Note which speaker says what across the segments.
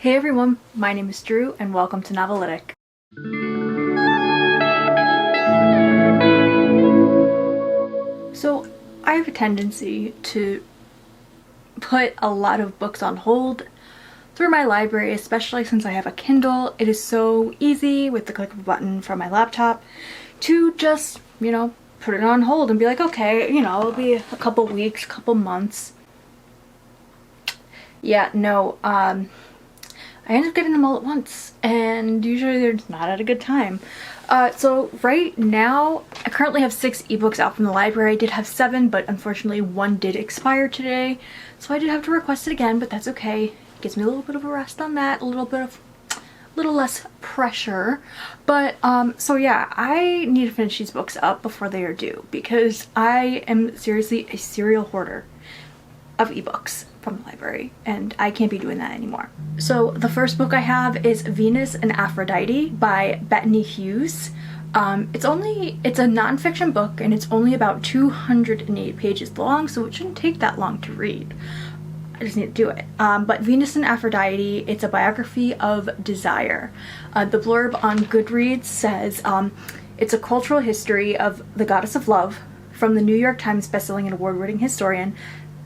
Speaker 1: Hey everyone, my name is Drew and welcome to Novelytic. So I have a tendency to put a lot of books on hold through my library, especially since I have a Kindle. It is so easy with the click of a button from my laptop to just, put it on hold and be like, okay, it'll be a couple weeks, couple months. Yeah, no, I end up getting them all at once, and usually they're just not at a good time. So right now, I currently have 6 ebooks out from the library. I did have 7, but unfortunately one did expire today, so I did have to request it again, but that's okay. It gives me a little bit of a rest on that, a little less pressure. But so yeah, I need to finish these books up before they are due, because I am seriously a serial hoarder of ebooks from the library, and I can't be doing that anymore. So the first book I have is Venus and Aphrodite by Bettany Hughes. It's a non-fiction book, and it's only about 208 pages long, so it shouldn't take that long to read. I just need to do it. But Venus and Aphrodite, it's a biography of desire. The blurb on Goodreads says, it's a cultural history of the goddess of love. From the New York Times bestselling and award-winning historian,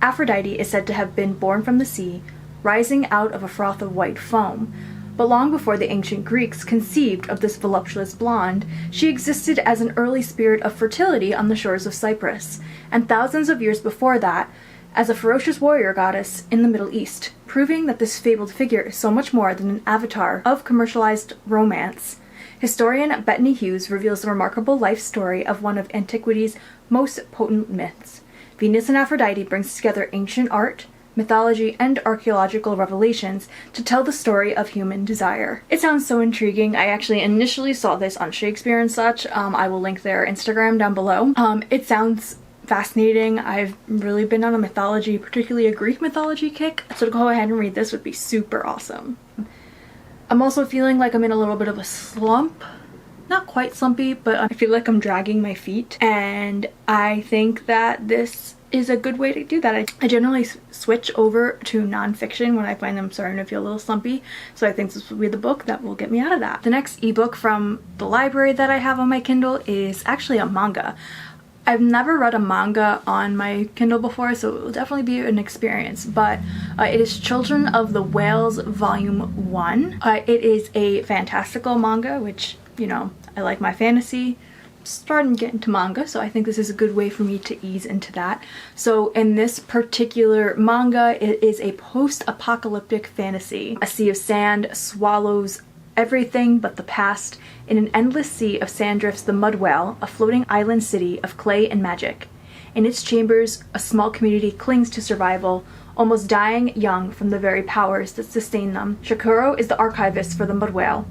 Speaker 1: Aphrodite is said to have been born from the sea, rising out of a froth of white foam. But long before the ancient Greeks conceived of this voluptuous blonde, she existed as an early spirit of fertility on the shores of Cyprus, and thousands of years before that, as a ferocious warrior goddess in the Middle East, proving that this fabled figure is so much more than an avatar of commercialized romance. Historian Bettany Hughes reveals the remarkable life story of one of antiquity's most potent myths. Venus and Aphrodite brings together ancient art, mythology, and archaeological revelations to tell the story of human desire. It sounds so intriguing. I actually initially saw this on Shakespeare and such. I will link their Instagram down below. It sounds fascinating. I've really been on a mythology, particularly a Greek mythology kick, so to go ahead and read this would be super awesome. I'm also feeling like I'm in a little bit of a slump. Not quite slumpy, but I feel like I'm dragging my feet, and I think that this is a good way to do that. I generally switch over to nonfiction when I find I'm starting to feel a little slumpy, so I think this will be the book that will get me out of that. The next ebook from the library that I have on my Kindle is actually a manga. I've never read a manga on my Kindle before, so it will definitely be an experience, but it is Children of the Whales Volume 1. It is a fantastical manga, which, I like my fantasy. I'm starting to get into manga, so I think this is a good way for me to ease into that. So in this particular manga, it is a post-apocalyptic fantasy. A sea of sand swallows everything but the past. In an endless sea of sand drifts the Mud Whale, a floating island city of clay and magic. In its chambers, a small community clings to survival, almost dying young from the very powers that sustain them. Shakuro is the archivist for the Mud Whale,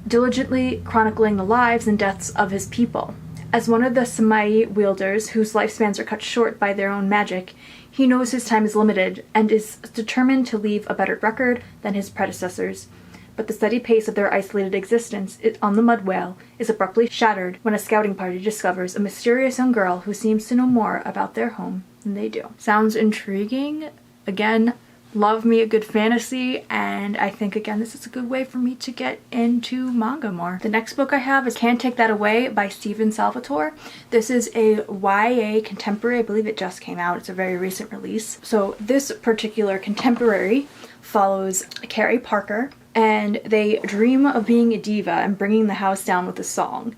Speaker 1: diligently chronicling the lives and deaths of his people. As one of the Samai wielders whose lifespans are cut short by their own magic, he knows his time is limited and is determined to leave a better record than his predecessors. But the steady pace of their isolated existence on the Mud Whale is abruptly shattered when a scouting party discovers a mysterious young girl who seems to know more about their home than they do. Sounds intriguing. Again, love me a good fantasy, and I think again this is a good way for me to get into manga more. The next book I have is Can't Take That Away by Stephen Salvatore. This is a YA contemporary. I believe it just came out. It's a very recent release. So this particular contemporary follows Carrie Parker, and they dream of being a diva and bringing the house down with a song.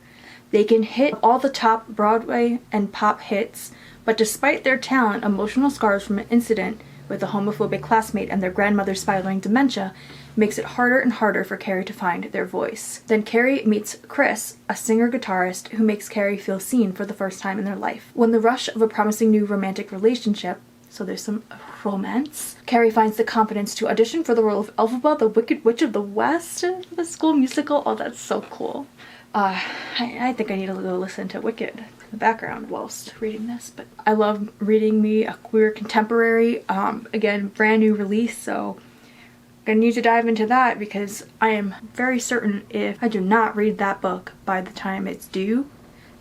Speaker 1: They can hit all the top Broadway and pop hits, but despite their talent, emotional scars from an incident with a homophobic classmate and their grandmother's spiraling dementia makes it harder and harder for Carrie to find their voice. Then Carrie meets Chris, a singer-guitarist who makes Carrie feel seen for the first time in their life. When the rush of a promising new romantic relationship, so there's some romance, Carrie finds the confidence to audition for the role of Elphaba, the Wicked Witch of the West, the school musical. Oh, that's so cool. I think I need to go listen to Wicked in the background whilst reading this, but I love reading me a queer contemporary. Again, brand new release, so I'm gonna need to dive into that because I am very certain if I do not read that book by the time it's due,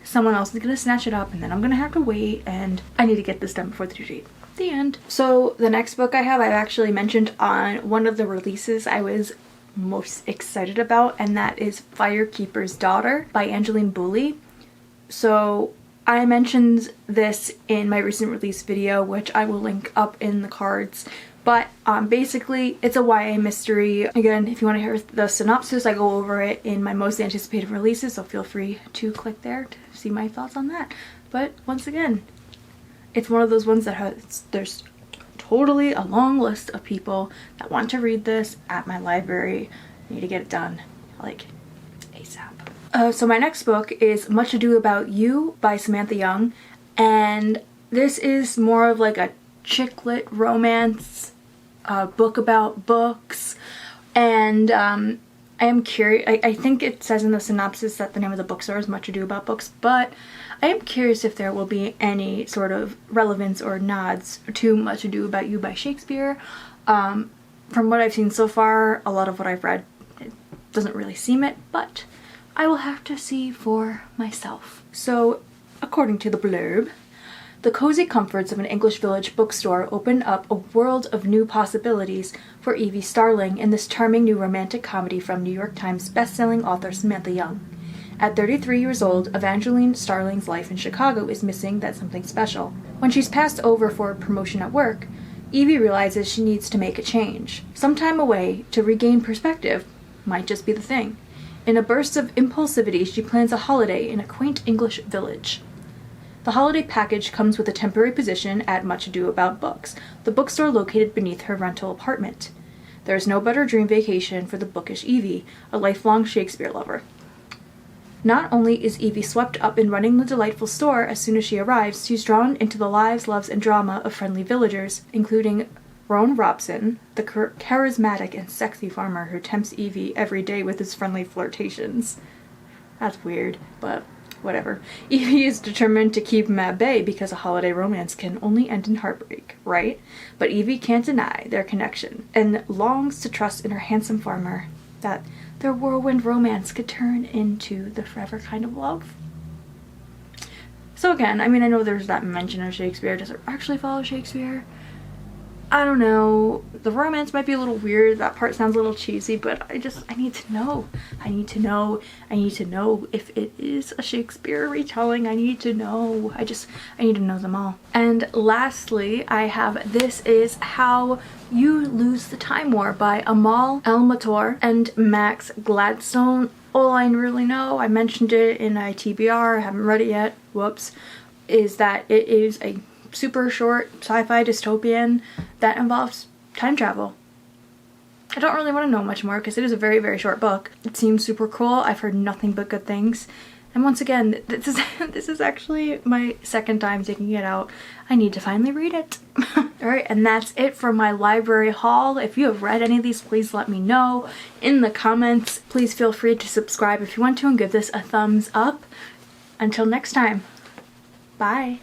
Speaker 1: someone else is gonna snatch it up and then I'm gonna have to wait, and I need to get this done before the due date. The end. So the next book I have, I've actually mentioned on one of the releases I was most excited about, and that is Firekeepers Daughter by Angeline Boulley. So I mentioned this in my recent release video, which I will link up in the cards. But basically, it's a YA mystery. Again, if you want to hear the synopsis, I go over it in my most anticipated releases, so feel free to click there to see my thoughts on that. But once again, it's one of those ones that there's totally a long list of people that want to read this at my library. I need to get it done, like, ASAP. So my next book is Much Ado About You by Samantha Young, and this is more of like a chick lit romance book about books, and I am curious. I think it says in the synopsis that the name of the bookstore is Much Ado About Books, but I am curious if there will be any sort of relevance or nods to Much Ado About You by Shakespeare. From what I've seen so far, a lot of what I've read, it doesn't really seem it, but I will have to see for myself. So, according to the blurb, the cozy comforts of an English village bookstore open up a world of new possibilities for Evie Starling in this charming new romantic comedy from New York Times bestselling author Samantha Young. At 33 years old, Evangeline Starling's life in Chicago is missing that something special. When she's passed over for a promotion at work, Evie realizes she needs to make a change. Some time away to regain perspective might just be the thing. In a burst of impulsivity, she plans a holiday in a quaint English village. The holiday package comes with a temporary position at Much Ado About Books, the bookstore located beneath her rental apartment. There is no better dream vacation for the bookish Evie, a lifelong Shakespeare lover. Not only is Evie swept up in running the delightful store as soon as she arrives, she's drawn into the lives, loves, and drama of friendly villagers, including Rowan Robson, the charismatic and sexy farmer who tempts Evie every day with his friendly flirtations. That's weird, but whatever. Evie is determined to keep him at bay because a holiday romance can only end in heartbreak, right? But Evie can't deny their connection and longs to trust in her handsome farmer that their whirlwind romance could turn into the forever kind of love. So again, I mean, I know there's that mention of Shakespeare. Does it actually follow Shakespeare? I don't know. The romance might be a little weird. That part sounds a little cheesy, but I need to know. I need to know if it is a Shakespeare retelling. I need to know. I need to know them all. And lastly, I have This Is How You Lose the Time War by Amal El-Mator and Max Gladstone. All I really know, I mentioned it in my TBR, I haven't read it yet, whoops, is that it is a super short sci-fi dystopian that involves time travel. I don't really want to know much more because it is a very, very short book. It seems super cool. I've heard nothing but good things. And once again, this is actually my second time taking it out. I need to finally read it. Alright, and that's it for my library haul. If you have read any of these, please let me know in the comments. Please feel free to subscribe if you want to and give this a thumbs up. Until next time, bye.